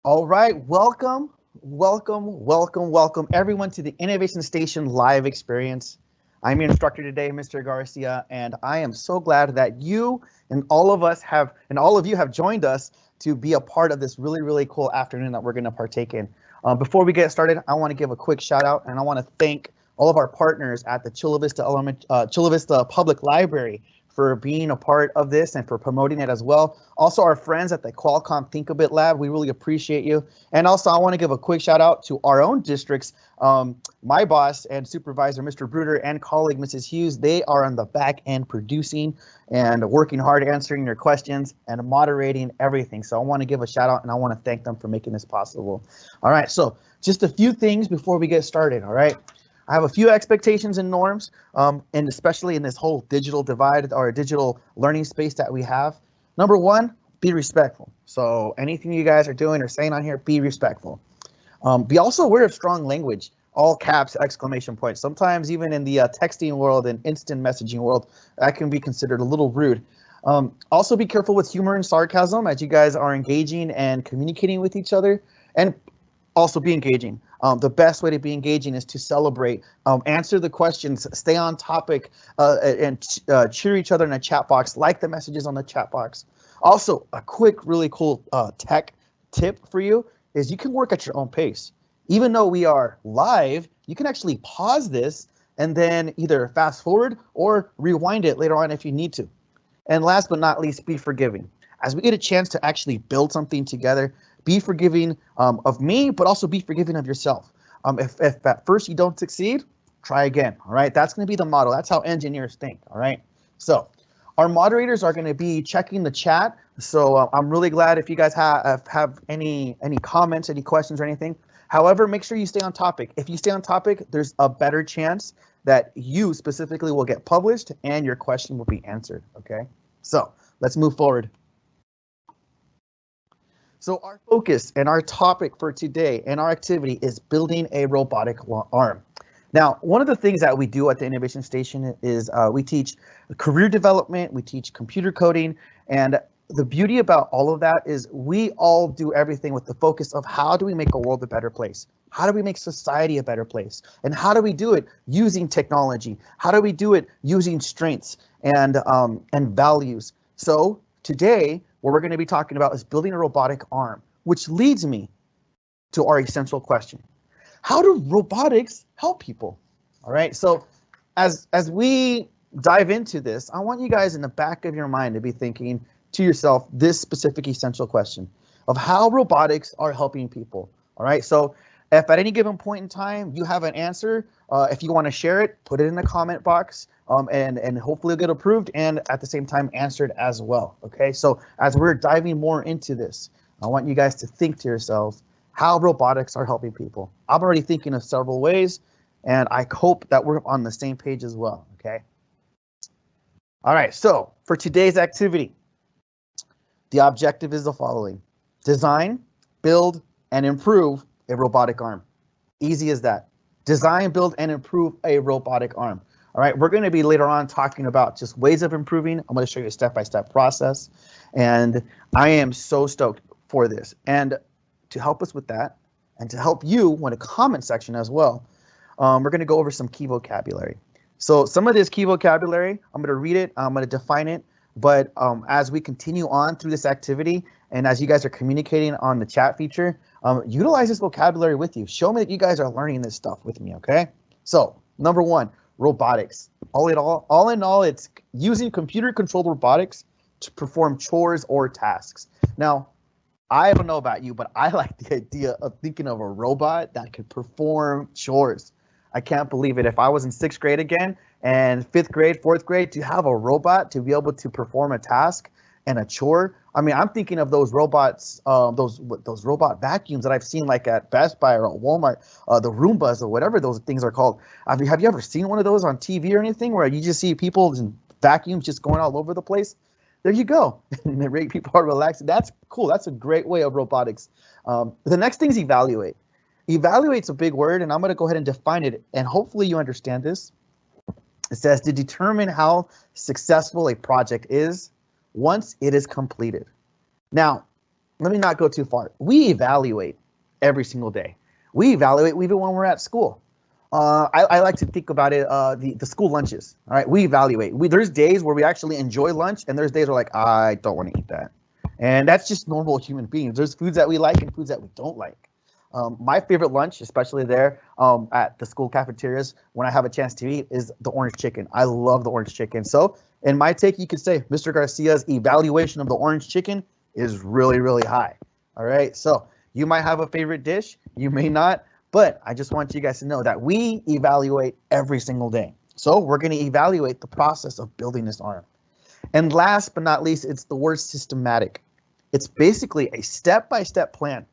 All right, welcome everyone to the Innovation Station live experience. I'm your instructor today, Mr. Garcia, and I am so glad that you and all of you have joined us to be a part of this really cool afternoon that we're going to partake in. Before we get started, I want to give a quick shout out and I want to thank all of our partners at the Chula Vista Public Library for being a part of this and for promoting it as well. Also, our friends at the Qualcomm Think a Bit Lab, we really appreciate you. And also, I want to give a quick shout out to our own districts. My boss and supervisor, Mr. Bruder, and colleague, Mrs. Hughes, they are on the back end producing and working hard, answering your questions and moderating everything. So I want to give a shout out and I want to thank them for making this possible. All right, so just a few things before we get started. All right. I have a few expectations and norms, and especially in this whole digital divide or digital learning space that we have. Number one, be respectful. So anything you guys are doing or saying on here, be respectful. Be also aware of strong language, all caps, exclamation points. Sometimes even in the texting world and instant messaging world, that can be considered a little rude. Also be careful with humor and sarcasm as you guys are engaging and communicating with each other. And also be engaging. The best way to be engaging is to celebrate, answer the questions, stay on topic, and cheer each other in a chat box, like the messages on the chat box. Also, a quick, really cool tech tip for you is you can work at your own pace. Even though we are live, you can actually pause this and then either fast forward or rewind it later on if you need to. And last but not least, be forgiving. As we get a chance to actually build something together, be forgiving of me, but also be forgiving of yourself. If at first you don't succeed, try again. All right, that's going to be the model. That's how engineers think. All right. So our moderators are going to be checking the chat. So I'm really glad if you guys have any comments, any questions, or anything. However, make sure you stay on topic. If you stay on topic, there's a better chance that you specifically will get published and your question will be answered. Okay. So let's move forward. So our focus and our topic for today and our activity is building a robotic arm. Now, one of the things that we do at the Innovation Station is we teach career development, we teach computer coding, and the beauty about all of that is we all do everything with the focus of how do we make a world a better place? How do we make society a better place? And how do we do it using technology? How do we do it using strengths and values? So today, what we're going to be talking about is building a robotic arm, which leads me to our essential question. How do robotics help people? All right, so as we dive into this, I want you guys in the back of your mind to be thinking to yourself this specific essential question of how robotics are helping people. All right, so if at any given point in time you have an answer, if you want to share it, put it in the comment box. And hopefully it'll get approved and at the same time answered as well. Okay, so as we're diving more into this, I want you guys to think to yourselves how robotics are helping people. I'm already thinking of several ways, and I hope that we're on the same page as well. Okay. All right, so for today's activity, the objective is the following: design, build, and improve a robotic arm. Easy as that. Design, build, and improve a robotic arm. All right, we're going to be later on talking about just ways of improving. I'm going to show you a step-by-step process, and I am so stoked for this. And to help us with that, and to help you in a comment section as well, we're going to go over some key vocabulary. So some of this key vocabulary, I'm going to read it, I'm going to define it, but as we continue on through this activity, and as you guys are communicating on the chat feature, utilize this vocabulary with you. Show me that you guys are learning this stuff with me, okay? So number one, robotics. All in all, it's using computer-controlled robotics to perform chores or tasks. Now, I don't know about you, but I like the idea of thinking of a robot that could perform chores. I can't believe it. If I was in 6th grade again and 5th grade, 4th grade, to have a robot to be able to perform a task and a chore. I mean, I'm thinking of those robots, those robot vacuums that I've seen like at Best Buy or at Walmart, the Roombas or whatever those things are called. Have you ever seen one of those on TV or anything where you just see people in vacuums just going all over the place? There you go. And people are relaxing. That's cool. That's a great way of robotics. The next thing is evaluate. Evaluate's a big word, and I'm going to go ahead and define it, and hopefully you understand this. It says to determine how successful a project is once it is completed. Now, let me not go too far. We evaluate every single day. We evaluate even when we're at school. I like to think about it, the school lunches. All right, we evaluate. There's days where we actually enjoy lunch, and there's days where like, I don't want to eat that. And that's just normal human beings. There's foods that we like and foods that we don't like. My favorite lunch, especially there at the school cafeterias, when I have a chance to eat, is the orange chicken. I love the orange chicken. So in my take, you could say Mr. Garcia's evaluation of the orange chicken is really, really high. All right, so you might have a favorite dish, you may not, but I just want you guys to know that we evaluate every single day. So we're going to evaluate the process of building this arm. And last but not least, it's the word systematic. It's basically a step-by-step plan.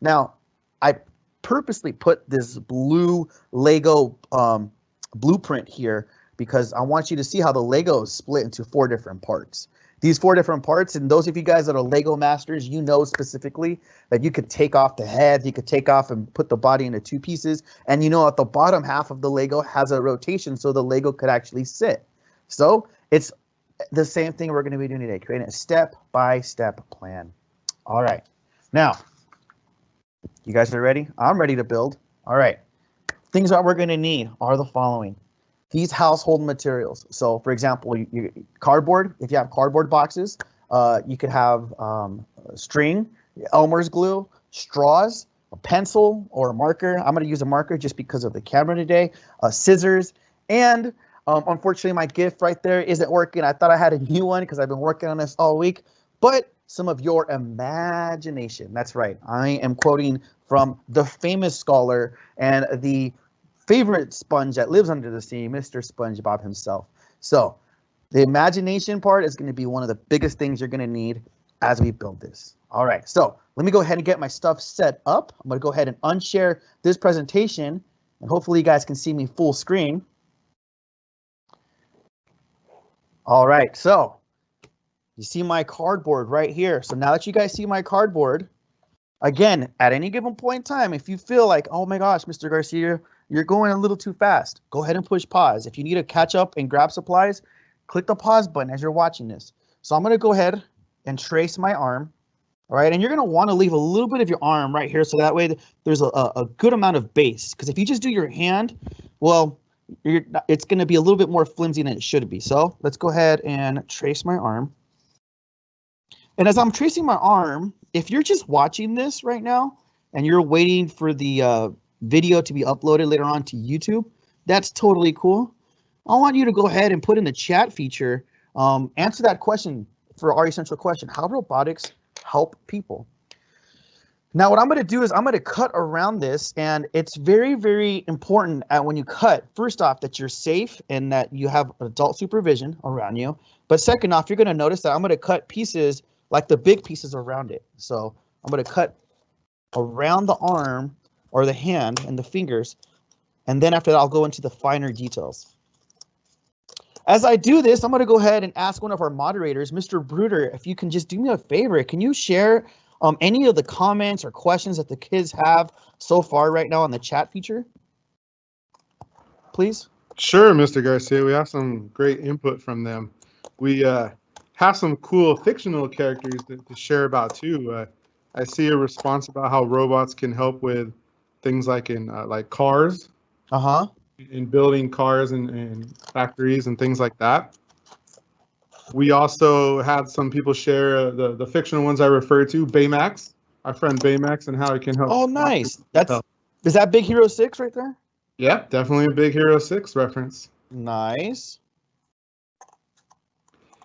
Now, I purposely put this blue Lego blueprint here because I want you to see how the Lego is split into 4 different parts. These 4 different parts, and those of you guys that are Lego masters, you know specifically that you could take off the head, you could take off and put the body into 2 pieces, and you know at the bottom half of the Lego has a rotation so the Lego could actually sit. So it's the same thing we're going to be doing today, creating a step-by-step plan. All right, now, you guys are ready? I'm ready to build. All right, things that we're going to need are the following. These household materials. So for example, cardboard, if you have cardboard boxes, you could have string, Elmer's glue, straws, a pencil or a marker. I'm going to use a marker just because of the camera today, scissors, and unfortunately my gift right there isn't working. I thought I had a new one because I've been working on this all week, but some of your imagination. That's right. I am quoting from the famous scholar and the favorite sponge that lives under the sea, Mr. SpongeBob himself. So the imagination part is going to be one of the biggest things you're going to need as we build this. All right, so let me go ahead and get my stuff set up. I'm going to go ahead and unshare this presentation, and hopefully you guys can see me full screen. All right, so you see my cardboard right here. So now that you guys see my cardboard, again, at any given point in time, if you feel like, oh my gosh, Mr. Garcia, you're going a little too fast, go ahead and push pause. If you need to catch up and grab supplies, click the pause button as you're watching this. So I'm going to go ahead and trace my arm. All right, and you're going to want to leave a little bit of your arm right here so that way there's a good amount of base. Because if you just do your hand, well, it's going to be a little bit more flimsy than it should be. So let's go ahead and trace my arm. And as I'm tracing my arm, if you're just watching this right now and you're waiting for the video to be uploaded later on to YouTube, that's totally cool. I want you to go ahead and put in the chat feature, answer that question for our essential question, how robotics help people? Now what I'm going to do is I'm going to cut around this, and it's very, very important when you cut, first off, that you're safe and that you have adult supervision around you. But second off, you're going to notice that I'm going to cut pieces like the big pieces around it. So I'm going to cut around the arm or the hand and the fingers, and then after that I'll go into the finer details. As I do this, I'm going to go ahead and ask one of our moderators, Mr. Bruder, if you can just do me a favor. Can you share any of the comments or questions that the kids have so far right now on the chat feature, please? Sure, Mr. Garcia. We have some great input from them. We have some cool fictional characters to share about too. I see a response about how robots can help with things like in like cars, in building cars and factories and things like that. We also had some people share the fictional ones I referred to, Baymax, our friend Baymax, and how it can help. Oh, nice. Is that Big Hero 6 right there? Yeah, definitely a Big Hero 6 reference. Nice.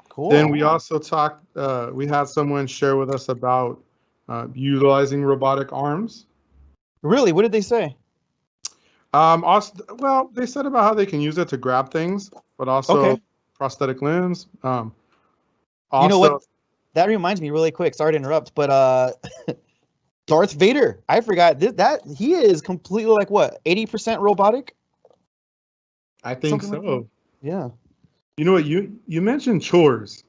Cool. Then we also talked, we had someone share with us about utilizing robotic arms. Really? What did they say? Also, well, they said about how they can use it to grab things, but also prosthetic limbs. Also, you know what? That reminds me really quick. Sorry to interrupt, but Darth Vader. I forgot that he is completely like what, 80% robotic? I think so. Like yeah. You know what? You mentioned chores.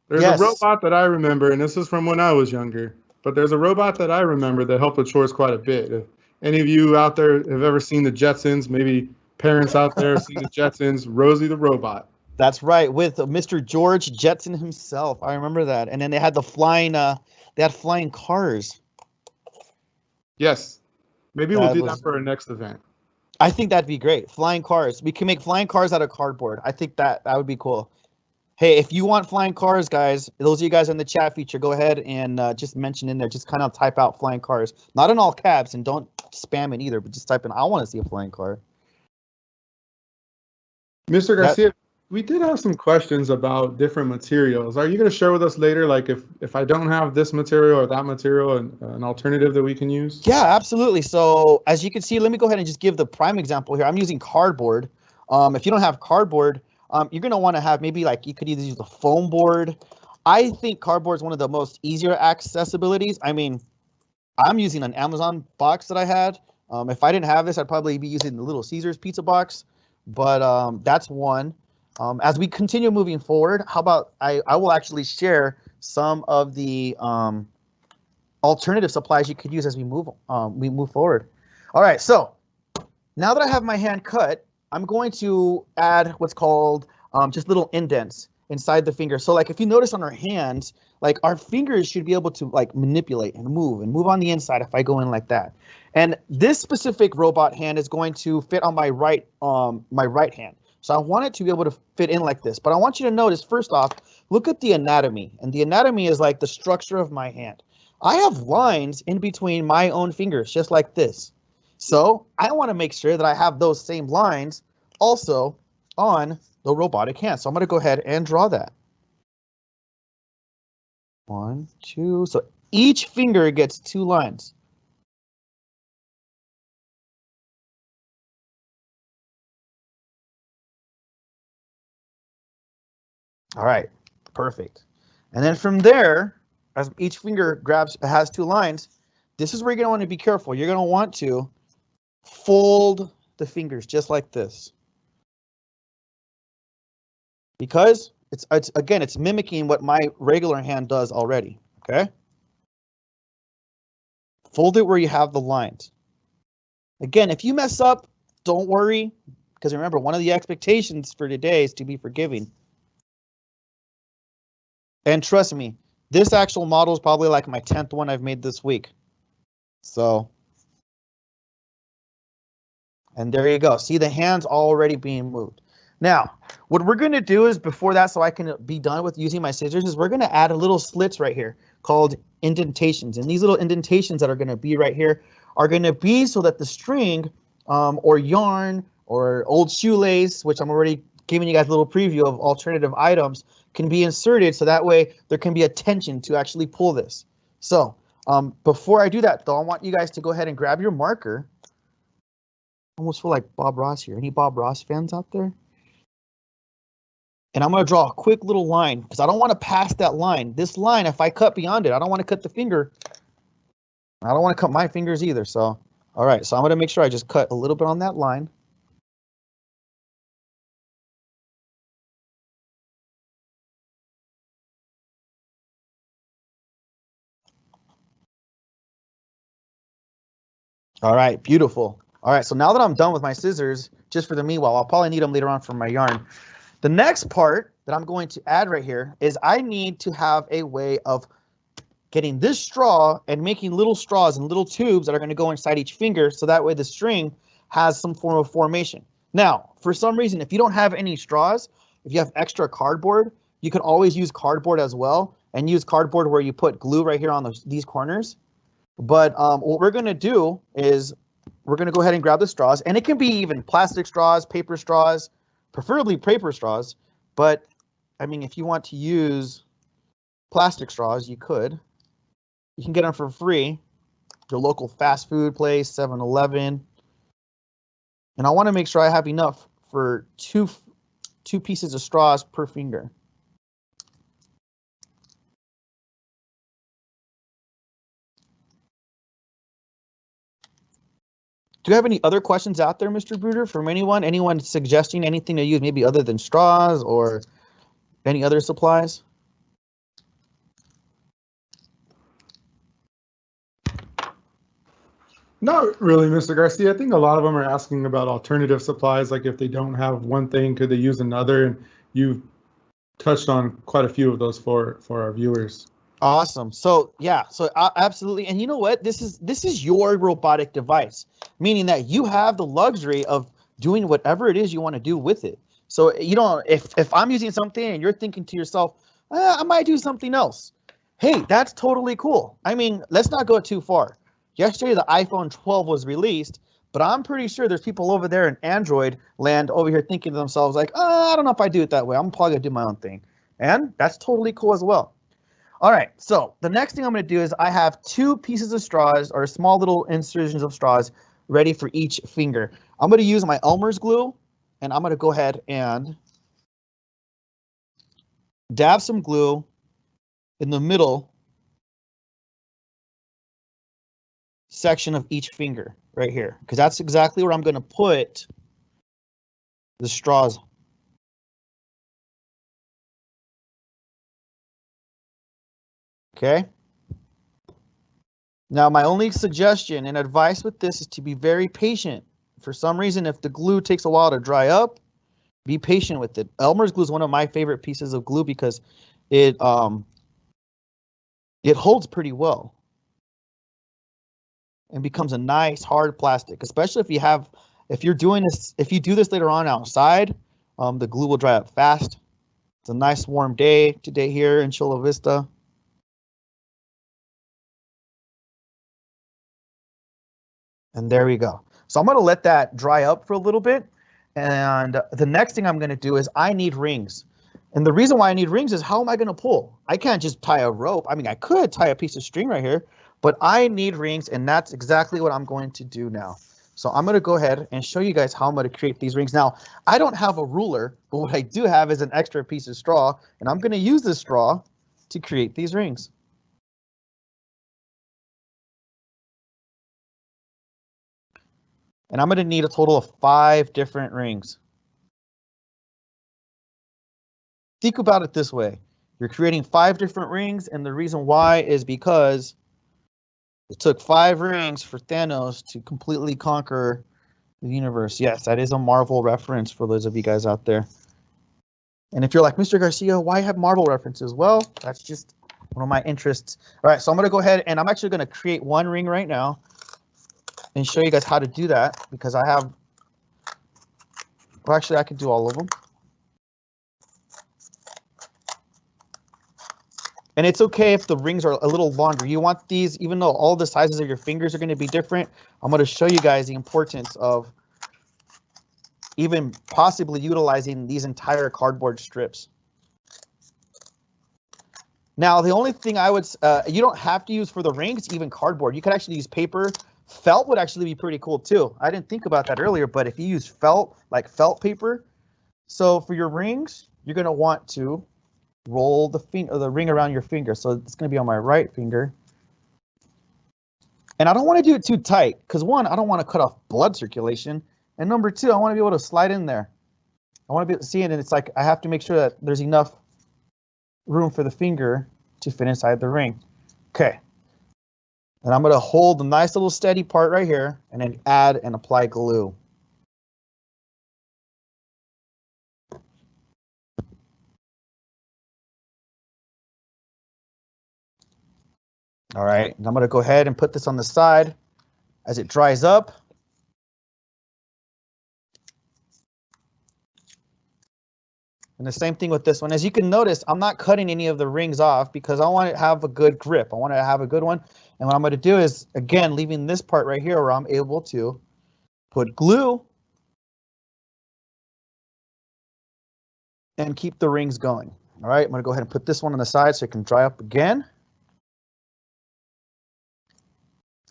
There's a robot that I remember, and this is from when I was younger. But there's a robot that I remember that helped with chores quite a bit. If any of you out there have ever seen the Jetsons, maybe parents out there have seen the Jetsons, Rosie the robot. That's right, with Mr. George Jetson himself. I remember that. And then they had the flying, they had flying cars. Yes. Maybe we'll That do that was, for our next event. I think that'd be great. Flying cars. We can make flying cars out of cardboard. I think that would be cool. Hey, if you want flying cars, guys, those of you guys in the chat feature, go ahead and just mention in there, just kind of type out flying cars. Not in all caps, and don't spam it either, but just type in, I want to see a flying car. Mr. That, Garcia, we did have some questions about different materials. Are you going to share with us later, like if I don't have this material or that material, an alternative that we can use? yeah, absolutely. So as you can see, let me go ahead and just give the prime example here. I'm using cardboard. If you don't have cardboard, you're going to want to have maybe like you could either use the foam board. I think cardboard is one of the most easier accessibilities. I mean, I'm using an Amazon box that I had. If I didn't have this, I'd probably be using the Little Caesars pizza box. But that's one. As we continue moving forward, how about I will actually share some of the alternative supplies you could use as we move forward. All right, so now that I have my hand cut, I'm going to add what's called just little indents inside the finger. So like if you notice on our hands, like our fingers should be able to like manipulate and move on the inside if I go in like that. And this specific robot hand is going to fit on my right hand. So I want it to be able to fit in like this. But I want you to notice, first off, look at the anatomy. And the anatomy is like the structure of my hand. I have lines in between my own fingers, just like this. So I want to make sure that I have those same lines also on the robotic hand. So I'm going to go ahead and draw that. 1, 2. So each finger gets 2 lines. All right, perfect. And then from there, as each finger has 2 lines, this is where you're going to want to be careful. You're going to want to fold the fingers just like this. Because it's mimicking what my regular hand does already, okay? Fold it where you have the lines. Again, if you mess up, don't worry, because remember, one of the expectations for today is to be forgiving. And trust me, this actual model is probably like my 10th one I've made this week. So, and there you go. See the hands already being moved. Now, what we're going to do is before that, so I can be done with using my scissors, is we're going to add a little slits right here called indentations. And these little indentations that are going to be right here are going to be so that the string or yarn or old shoelace, which I'm already giving you guys a little preview of alternative items, can be inserted so that way there can be a tension to actually pull this. So before I do that, though, I want you guys to go ahead and grab your marker. Almost feel like Bob Ross here. Any Bob Ross fans out there? And I'm going to draw a quick little line because I don't want to pass that line. This line, if I cut beyond it, I don't want to cut the finger. I don't want to cut my fingers either. So, all right. So I'm going to make sure I just cut a little bit on that line. All right. Beautiful. All right. So now that I'm done with my scissors, just for the meanwhile, I'll probably need them later on for my yarn. The next part that I'm going to add right here is I need to have a way of getting this straw and making little straws and little tubes that are going to go inside each finger so that way the string has some form of formation. Now, for some reason, if you don't have any straws, if you have extra cardboard, you can always use cardboard as well and use cardboard where you put glue right here on these corners. But what we're going to do is we're going to go ahead and grab the straws, and it can be even plastic straws, paper straws, preferably paper straws. But I mean, if you want to use plastic straws, you could. You can get them for free. Your local fast food place, 7-Eleven. And I want to make sure I have enough for two pieces of straws per finger. Do you have any other questions out there, Mr. Bruder, from anyone? Anyone suggesting anything to use maybe other than straws or any other supplies? Not really, Mr. Garcia. I think a lot of them are asking about alternative supplies, like if they don't have one thing, could they use another? And you've touched on quite a few of those for our viewers. Awesome. So yeah, so absolutely. And you know what? This is your robotic device, meaning that you have the luxury of doing whatever it is you want to do with it. So you don't, if I'm using something and you're thinking to yourself, I might do something else. Hey, that's totally cool. I mean, let's not go too far. Yesterday, the iPhone 12 was released, but I'm pretty sure there's people over there in Android land over here thinking to themselves like, I don't know if I do it that way. I'm probably gonna do my own thing. And that's totally cool as well. All right, so the next thing I'm going to do is I have 2 pieces of straws or small little incisions of straws ready for each finger. I'm going to use my Elmer's glue, and I'm going to go ahead and dab some glue in the middle section of each finger right here, because that's exactly where I'm going to put the straws. Okay. Now, my only suggestion and advice with this is to be very patient. For some reason, if the glue takes a while to dry up, be patient with it. Elmer's glue is one of my favorite pieces of glue because it holds pretty well and becomes a nice hard plastic, especially if you do this later on outside, the glue will dry up fast. It's a nice warm day today here in Chula Vista. And there we go. So I'm going to let that dry up for a little bit. And the next thing I'm going to do is I need rings. And the reason why I need rings is how am I going to pull? I can't just tie a rope. I mean, I could tie a piece of string right here, but I need rings, and that's exactly what I'm going to do now. So I'm going to go ahead and show you guys how I'm going to create these rings. Now, I don't have a ruler, but what I do have is an extra piece of straw, and I'm going to use this straw to create these rings. And I'm going to need a total of 5 different rings. Think about it this way. You're creating 5 different rings, and the reason why is because it took 5 rings for Thanos to completely conquer the universe. Yes, that is a Marvel reference for those of you guys out there. And if you're like, Mr. Garcia, why have Marvel references? Well, that's just one of my interests. All right, so I'm going to go ahead, and I'm actually going to create 1 ring right now and show you guys how to do that, because I have, well, actually I could do all of them. And it's okay if the rings are a little longer. You want these, even though all the sizes of your fingers are going to be different, I'm going to show you guys the importance of even possibly utilizing these entire cardboard strips. Now, the only thing I would, you don't have to use for the rings, even cardboard. You could actually use paper. Felt would actually be pretty cool too. I didn't think about that earlier, but if you use felt, like felt paper, so for your rings, you're going to want to roll the ring around your finger. So it's going to be on my right finger. And I don't want to do it too tight because 1, I don't want to cut off blood circulation. And number 2, I want to be able to slide in there. I want to be able to see it, and it's like I have to make sure that there's enough room for the finger to fit inside the ring. Okay. And I'm going to hold the nice little steady part right here and then add and apply glue. All right, and I'm going to go ahead and put this on the side as it dries up. And the same thing with this one. As you can notice, I'm not cutting any of the rings off because I want to have a good grip. I want to have a good one. And what I'm going to do is, again, leaving this part right here where I'm able to put glue and keep the rings going. All right, I'm going to go ahead and put this one on the side so it can dry up again.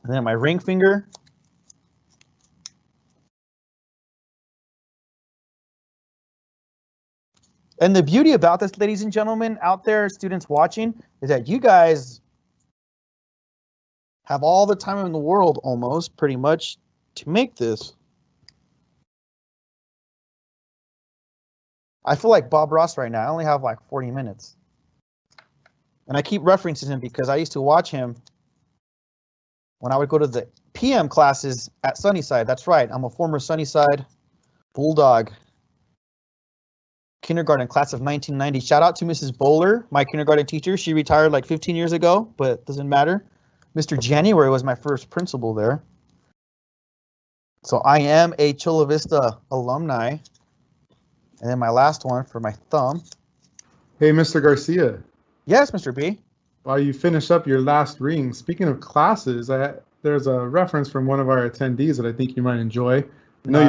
And then my ring finger. And the beauty about this, ladies and gentlemen, out there, students watching, is that you guys have all the time in the world, almost, pretty much, to make this. I feel like Bob Ross right now. I only have like 40 minutes. And I keep referencing him because I used to watch him when I would go to the PM classes at Sunnyside. That's right, I'm a former Sunnyside Bulldog. kindergarten class of 1990. Shout out to Mrs. Bowler, my kindergarten teacher. She retired like 15 years ago, but it doesn't matter. Mr. January was my first principal there. So I am a Chula Vista alumni. And then my last one for my thumb. Hey, Mr. Garcia. Yes, Mr. B. While you finish up your last ring, speaking of classes, there's a reference from one of our attendees that I think you might enjoy. I know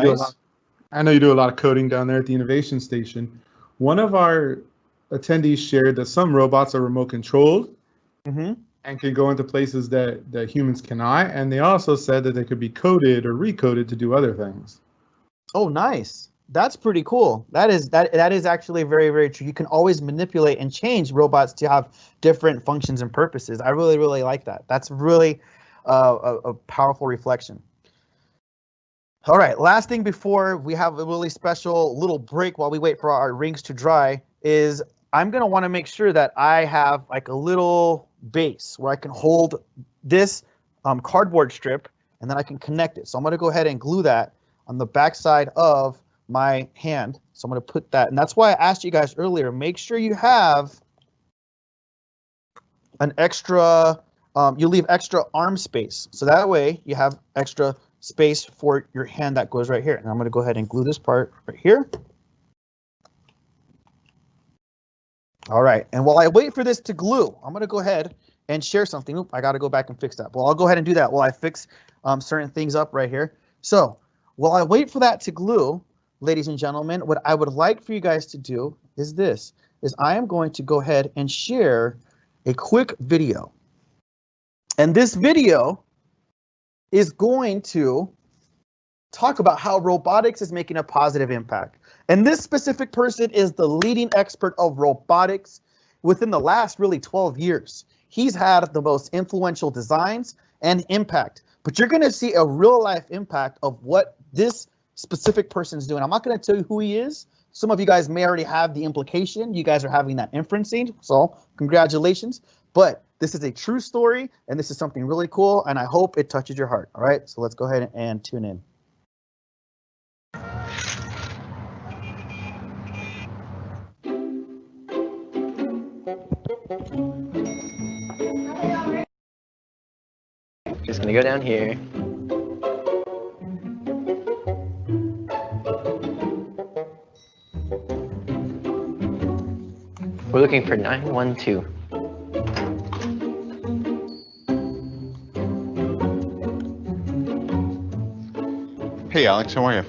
you do a lot of coding down there at the Innovation Station. One of our attendees shared that some robots are remote controlled and can go into places that humans cannot. And they also said that they could be coded or recoded to do other things. Oh, nice. That's pretty cool. That is actually very, very true. You can always manipulate and change robots to have different functions and purposes. I really, really like that. That's really a powerful reflection. All right, last thing before we have a really special little break while we wait for our rings to dry is I'm gonna wanna make sure that I have like a little base where I can hold this cardboard strip and then I can connect it. So I'm gonna go ahead and glue that on the back side of my hand. So I'm going to put that, and that's why I asked you guys earlier, make sure you have an extra, you leave extra arm space. So that way you have extra space for your hand that goes right here. And I'm going to go ahead and glue this part right here. All right, and while I wait for this to glue, I'm going to go ahead and share something. Oop, I got to go back and fix that. Well, I'll go ahead and do that while I fix certain things up right here. So while I wait for that to glue, ladies and gentlemen, what I would like for you guys to do is this, is I am going to go ahead and share a quick video. And this video is going to talk about how robotics is making a positive impact. And this specific person is the leading expert of robotics within the last really 12 years. He's had the most influential designs and impact, but you're going to see a real life impact of what this specific person's doing. I'm not going to tell you who he is. Some of you guys may already have the implication. You guys are having that inferencing, so congratulations. But this is a true story, and this is something really cool, and I hope it touches your heart. All right, so let's go ahead and tune in. Just gonna go down here. We're looking for 912. Hey Alex, how are you?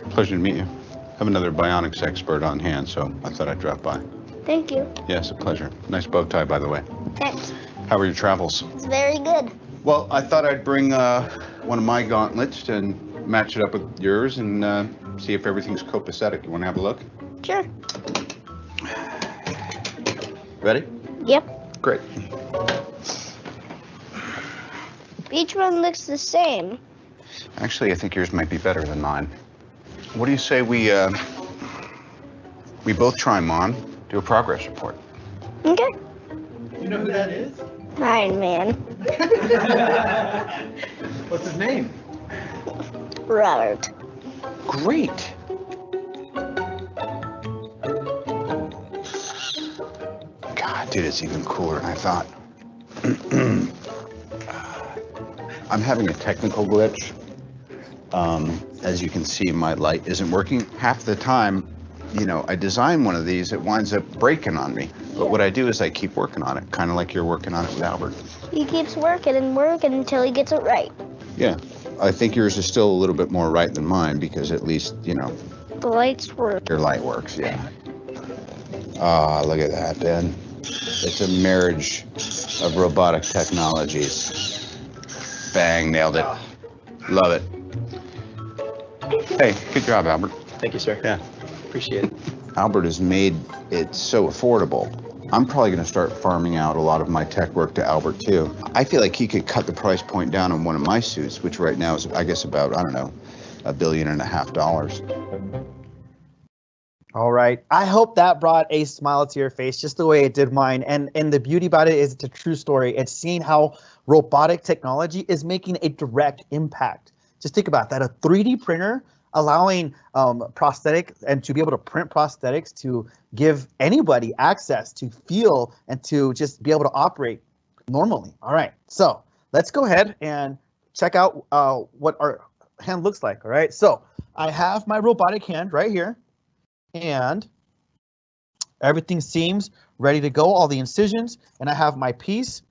Pleasure to meet you. I have another bionics expert on hand, so I thought I'd drop by. Thank you. Yes, a pleasure. Nice bow tie, by the way. Thanks. How were your travels? It's very good. Well, I thought I'd bring one of my gauntlets and match it up with yours and see if everything's copacetic. You want to have a look? Sure. Ready? Yep. Great. Each one looks the same. Actually, I think yours might be better than mine. What do you say we both try them on, do a progress report? Okay. You know who that is? Iron Man. What's his name? Robert. Great. God, dude, it's even cooler than I thought. I'm having a technical glitch. As you can see, my light isn't working. Half the time, you know, I design one of these, it winds up breaking on me. But what I do is I keep working on it, kind of like you're working on it with Albert. He keeps working and working until he gets it right. Yeah, I think yours is still a little bit more right than mine because at least, you know, The lights work. your light works, yeah. Ah, look at that, Ben. It's a marriage of robotic technologies. Bang, nailed it. Love it. Hey, good job, Albert. Thank you, sir. Yeah. Appreciate it. Albert has made it so affordable. I'm probably going to start farming out a lot of my tech work to Albert too. I feel like he could cut the price point down on one of my suits, which right now is, I guess, about, I don't know, $1.5 billion. All right. I hope that brought a smile to your face just the way it did mine. And the beauty about it is it's a true story. It's seeing how robotic technology is making a direct impact. Just think about that. A 3D printer allowing prosthetic and to be able to print prosthetics to give anybody access to feel and to just be able to operate normally. All right, so let's go ahead and check out what our hand looks like. All right, so I have my robotic hand right here, and everything seems ready to go, all the incisions, and I have my piece.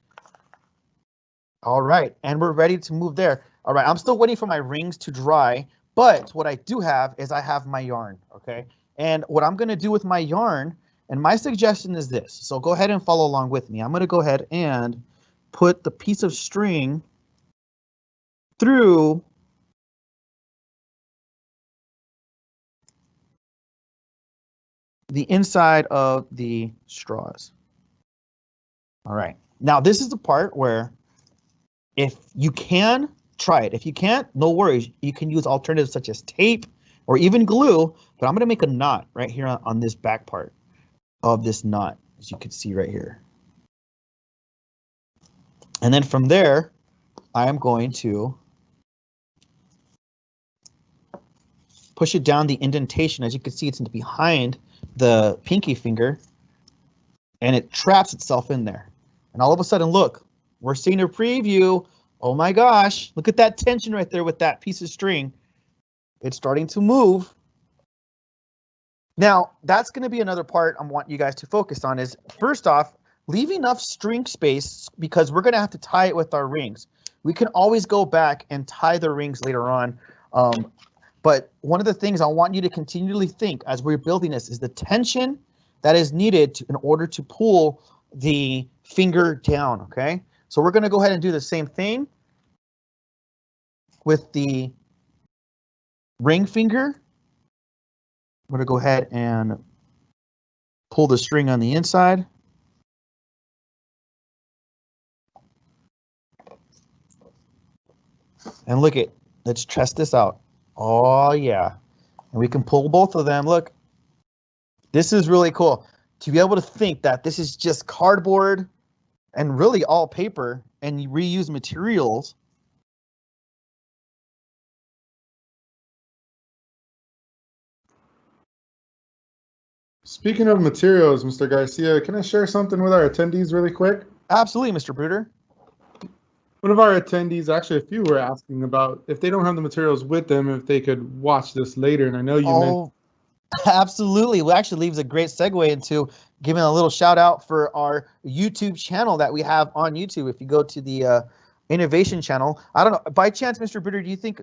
All right, and we're ready to move there. All right, I'm still waiting for my rings to dry, but what I do have is I have my yarn, okay? And what I'm gonna do with my yarn, and my suggestion is this, so go ahead and follow along with me. I'm gonna go ahead and put the piece of string through the inside of the straws. All right, now this is the part where if you can, try it. If you can't, no worries. You can use alternatives such as tape or even glue, but I'm gonna make a knot right here on this back part of this knot, as you can see right here. And then from there, I am going to push it down the indentation. As you can see, it's behind the pinky finger, and it traps itself in there. And all of a sudden, look, we're seeing a preview. Oh my gosh, look at that tension right there with that piece of string. It's starting to move. Now, that's going to be another part I want you guys to focus on is, first off, leave enough string space because we're going to have to tie it with our rings. We can always go back and tie the rings later on. But one of the things I want you to continually think as we're building this is the tension that is needed in order to pull the finger down, okay? So we're going to go ahead and do the same thing with the ring finger. I'm going to go ahead and pull the string on the inside. And look at, let's test this out. Oh yeah, and we can pull both of them. Look, this is really cool to be able to think that this is just cardboard and really all paper and you reuse materials. Speaking of materials, Mr. Garcia, can I share something with our attendees really quick? Absolutely, Mr. Bruder. One of our attendees, actually a few, were asking about if they don't have the materials with them, if they could watch this later. And I know you meant. Absolutely. Well, actually leaves a great segue into giving a little shout out for our YouTube channel that we have on YouTube. If you go to the innovation channel, I don't know, by chance, Mr. Britter, do you think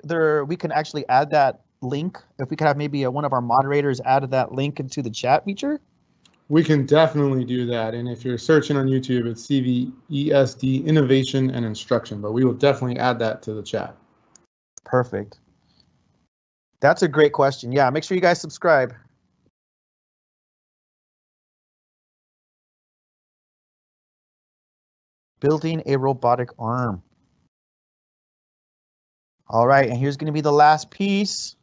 we can actually add that link? If we could have maybe one of our moderators add that link into the chat feature? We can definitely do that. And if you're searching on YouTube, it's CVESD Innovation and Instruction, but we will definitely add that to the chat. Perfect. That's a great question. Yeah, make sure you guys subscribe. Building a robotic arm. All right, and here's going to be the last piece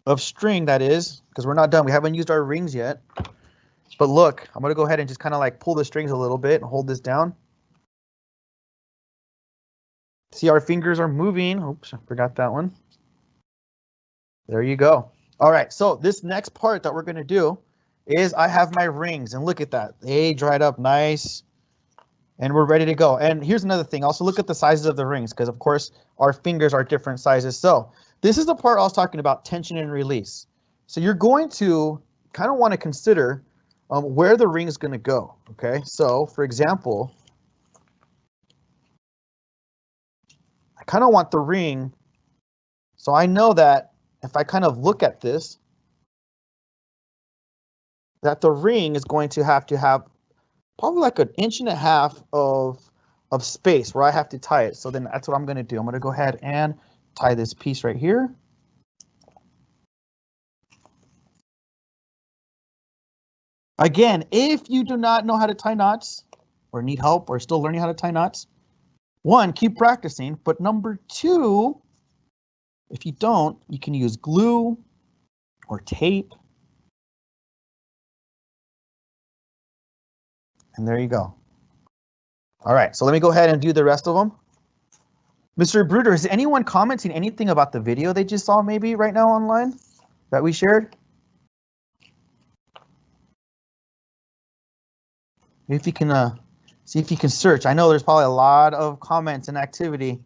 of string, that is, because we're not done. We haven't used our rings yet. But look, I'm going to go ahead and just kind of like pull the strings a little bit and hold this down. See, our fingers are moving. Oops, I forgot that one. There you go. All right, so this next part that we're going to do is I have my rings, and look at that. They dried up nice, and we're ready to go. And here's another thing. Also look at the sizes of the rings, because of course our fingers are different sizes. So this is the part I was talking about, tension and release. So you're going to kind of want to consider where the ring is going to go, okay? So for example, I kind of want the ring, so I know that if I kind of look at this, that the ring is going to have probably like 1.5 inches of space where I have to tie it. So then that's what I'm going to do. I'm going to go ahead and tie this piece right here. Again, if you do not know how to tie knots or need help or still learning how to tie knots, one, keep practicing. But number two, if you don't, you can use glue or tape. And there you go. All right, so let me go ahead and do the rest of them. Mr. Bruder, is anyone commenting anything about the video they just saw maybe right now online that we shared? If you can see if you can search. I know there's probably a lot of comments and activity.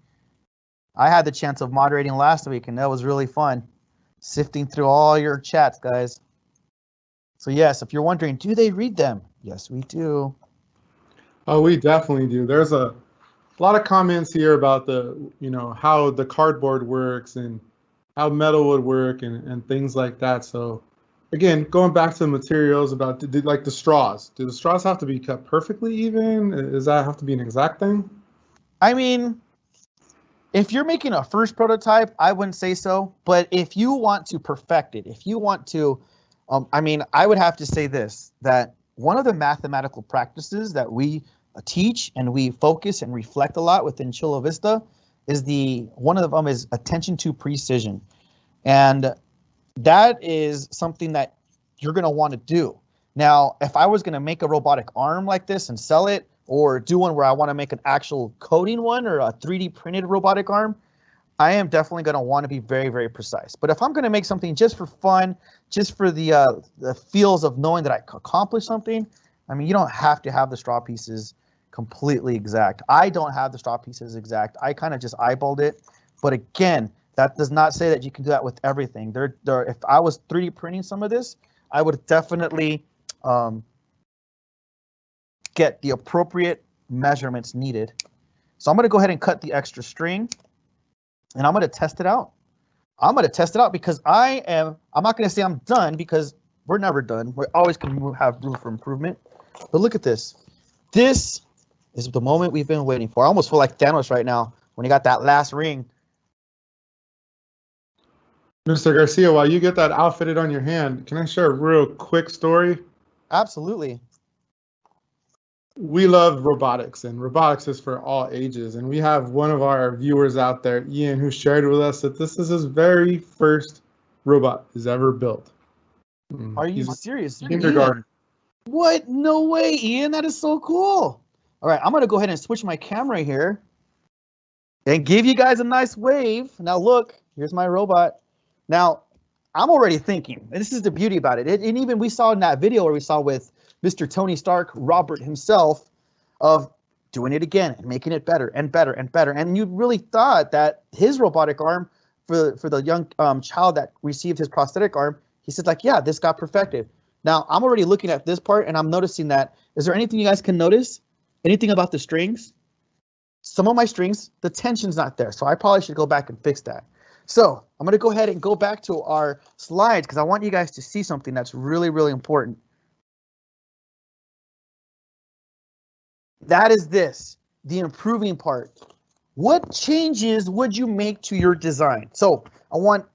I had the chance of moderating last week, and that was really fun. Sifting through all your chats, guys. So yes, if you're wondering, do they read them? Yes, we do. Oh, we definitely do. There's a lot of comments here about how the cardboard works and how metal would work and things like that. So again, going back to the materials about like the straws. Do the straws have to be cut perfectly even? Does that have to be an exact thing? I mean, if you're making a first prototype, I wouldn't say so. But if you want to perfect it, if you want to, I would have to say this, that one of the mathematical practices that we teach and we focus and reflect a lot within Chula Vista is one of them is attention to precision. And that is something that you're going to want to do. Now, if I was going to make a robotic arm like this and sell it, or do one where I want to make an actual coding one or a 3D printed robotic arm, I am definitely going to want to be very, very precise. But if I'm going to make something just for fun, just for the feels of knowing that I accomplished something, I mean, you don't have to have the straw pieces completely exact. I don't have the straw pieces exact. I kind of just eyeballed it. But again, that does not say that you can do that with everything. If I was 3D printing some of this, I would definitely get the appropriate measurements needed. So I'm going to go ahead and cut the extra string, and I'm going to test it out. I'm going to test it out because I'm not going to say I'm done because we're never done. We always can have room for improvement. But look at this. This is the moment we've been waiting for. I almost feel like Thanos right now when he got that last ring. Mr. Garcia, while you get that outfitted on your hand, can I share a real quick story? Absolutely. We love robotics, and robotics is for all ages. And we have one of our viewers out there, Ian, who shared with us that this is his very first robot he's ever built. Are you serious? Kindergarten. Ian? What? No way, Ian. That is so cool. All right, I'm going to go ahead and switch my camera here and give you guys a nice wave. Now, look, here's my robot. Now, I'm already thinking, and this is the beauty about it. And even we saw in that video where we saw with Mr. Tony Stark, Robert himself, of doing it again and making it better and better and better. And you really thought that his robotic arm for the young child that received his prosthetic arm, he said like, yeah, this got perfected. Now I'm already looking at this part and I'm noticing that. Is there anything you guys can notice? Anything about the strings? Some of my strings, the tension's not there. So I probably should go back and fix that. So I'm going to go ahead and go back to our slides because I want you guys to see something that's really, really important. That is this, the improving part. What changes would you make to your design? So I want,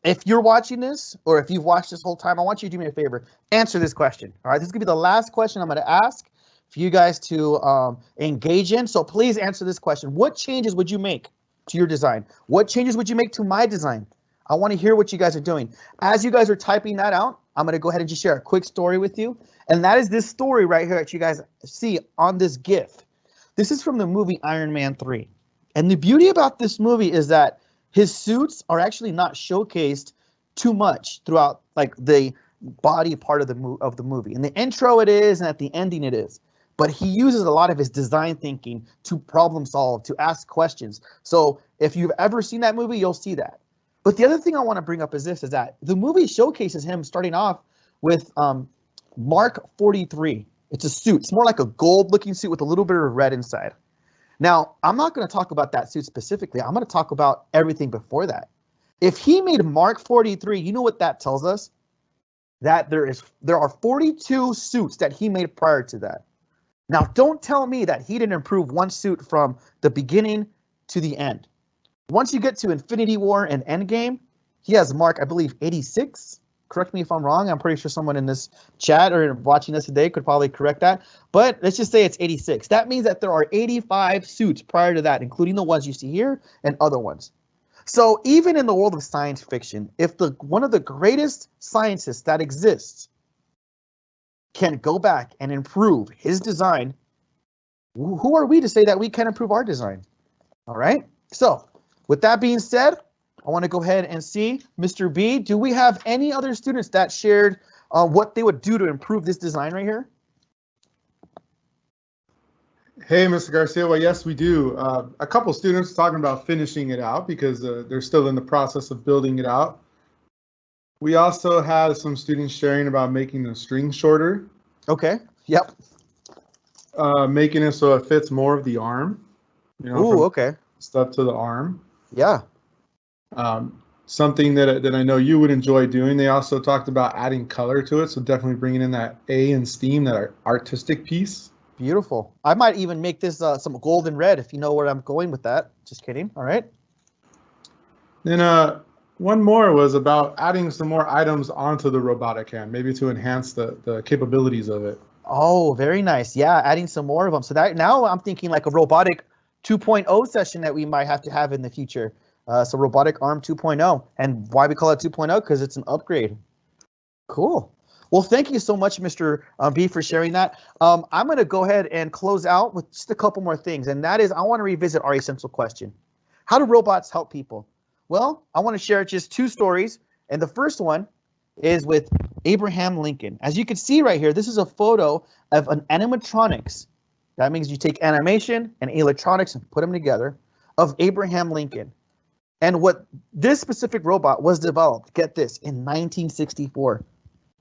if you're watching this, or if you've watched this whole time, I want you to do me a favor. Answer this question. All right, this is gonna be the last question I'm gonna ask for you guys to engage in. So please answer this question. What changes would you make to your design? What changes would you make to my design? I wanna hear what you guys are doing. As you guys are typing that out, I'm gonna go ahead and just share a quick story with you. And that is this story right here that you guys see on this GIF. This is from the movie Iron Man 3. And the beauty about this movie is that his suits are actually not showcased too much throughout like the body part of the movie. In the intro it is, and at the ending it is. But he uses a lot of his design thinking to problem solve, to ask questions. So if you've ever seen that movie, you'll see that. But the other thing I want to bring up is this, is that the movie showcases him starting off with Mark 43. It's a suit. It's more like a gold looking suit with a little bit of red inside. Now, I'm not going to talk about that suit specifically. I'm going to talk about everything before that. If he made Mark 43, you know what that tells us? That there are 42 suits that he made prior to that. Now, don't tell me that he didn't improve one suit from the beginning to the end. Once you get to Infinity War and Endgame, he has Mark, I believe, 86. Correct me if I'm wrong. I'm pretty sure someone in this chat or watching us today could probably correct that. But let's just say it's 86. That means that there are 85 suits prior to that, including the ones you see here and other ones. So even in the world of science fiction, if one of the greatest scientists that exists can go back and improve his design, who are we to say that we can improve our design? All right. So with that being said, I want to go ahead and see Mr. B. Do we have any other students that shared what they would do to improve this design right here? Hey, Mr. Garcia. Well, yes, we do. A couple students talking about finishing it out because they're still in the process of building it out. We also had some students sharing about making the string shorter. Okay. Yep. Making it so it fits more of the arm. You know, Ooh, okay. Stuff to the arm. Yeah. Something that I know you would enjoy doing. They also talked about adding color to it, so definitely bringing in that A in STEAM, that artistic piece. Beautiful. I might even make this some gold and red if you know where I'm going with that. Just kidding. All right. Then one more was about adding some more items onto the robotic hand, maybe to enhance the capabilities of it. Oh, very nice. Yeah, adding some more of them. So that now I'm thinking like a robotic 2.0 session that we might have to have in the future. So Robotic Arm 2.0. And why we call it 2.0? Because it's an upgrade. Cool. Well, thank you so much, Mr. B, for sharing that. I'm going to go ahead and close out with just a couple more things. And that is, I want to revisit our essential question. How do robots help people? Well, I want to share just two stories. And the first one is with Abraham Lincoln. As you can see right here, this is a photo of an animatronics. That means you take animation and electronics and put them together, of Abraham Lincoln. And what this specific robot was developed, get this, in 1964.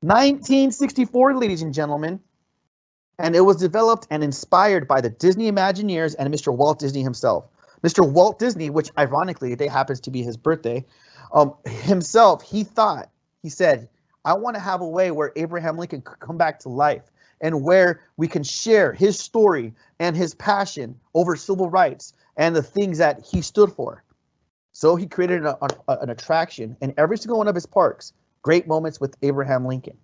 1964, ladies and gentlemen. And it was developed and inspired by the Disney Imagineers and Mr. Walt Disney himself. Mr. Walt Disney, which ironically, today happens to be his birthday, himself, he said, I want to have a way where Abraham Lincoln could come back to life and where we can share his story and his passion over civil rights and the things that he stood for. So he created an attraction in every single one of his parks, Great Moments with Abraham Lincoln.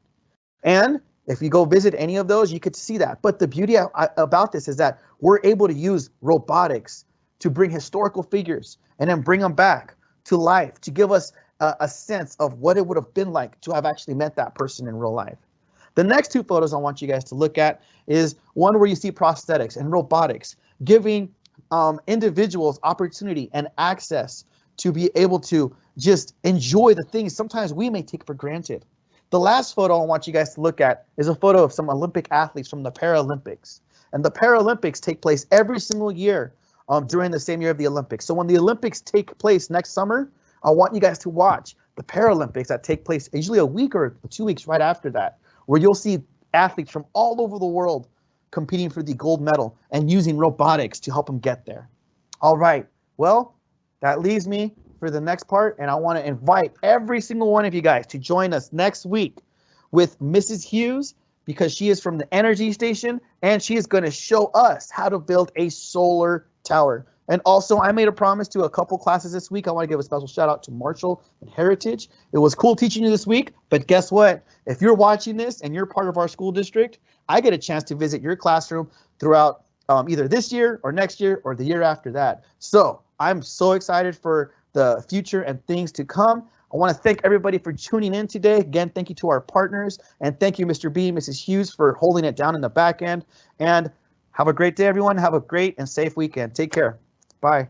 And if you go visit any of those, you could see that. But the beauty about this is that we're able to use robotics to bring historical figures and then bring them back to life, to give us a sense of what it would have been like to have actually met that person in real life. The next two photos I want you guys to look at is one where you see prosthetics and robotics, giving individuals opportunity and access to be able to just enjoy the things sometimes we may take for granted. The last photo I want you guys to look at is a photo of some Olympic athletes from the Paralympics. And the Paralympics take place every single year during the same year of the Olympics. So when the Olympics take place next summer, I want you guys to watch the Paralympics that take place usually a week or 2 weeks right after that, where you'll see athletes from all over the world competing for the gold medal and using robotics to help them get there. All right, well, that leaves me for the next part, and I want to invite every single one of you guys to join us next week with Mrs. Hughes, because she is from the energy station and she is going to show us how to build a solar tower. And also, I made a promise to a couple classes this week. I want to give a special shout out to Marshall and Heritage. It was cool teaching you this week, but guess what? If you're watching this and you're part of our school district, I get a chance to visit your classroom throughout either this year or next year or the year after that. So I'm so excited for the future and things to come. I want to thank everybody for tuning in today. Again, thank you to our partners, and thank you, Mr. B, Mrs. Hughes, for holding it down in the back end. And have a great day, everyone. Have a great and safe weekend. Take care. Bye.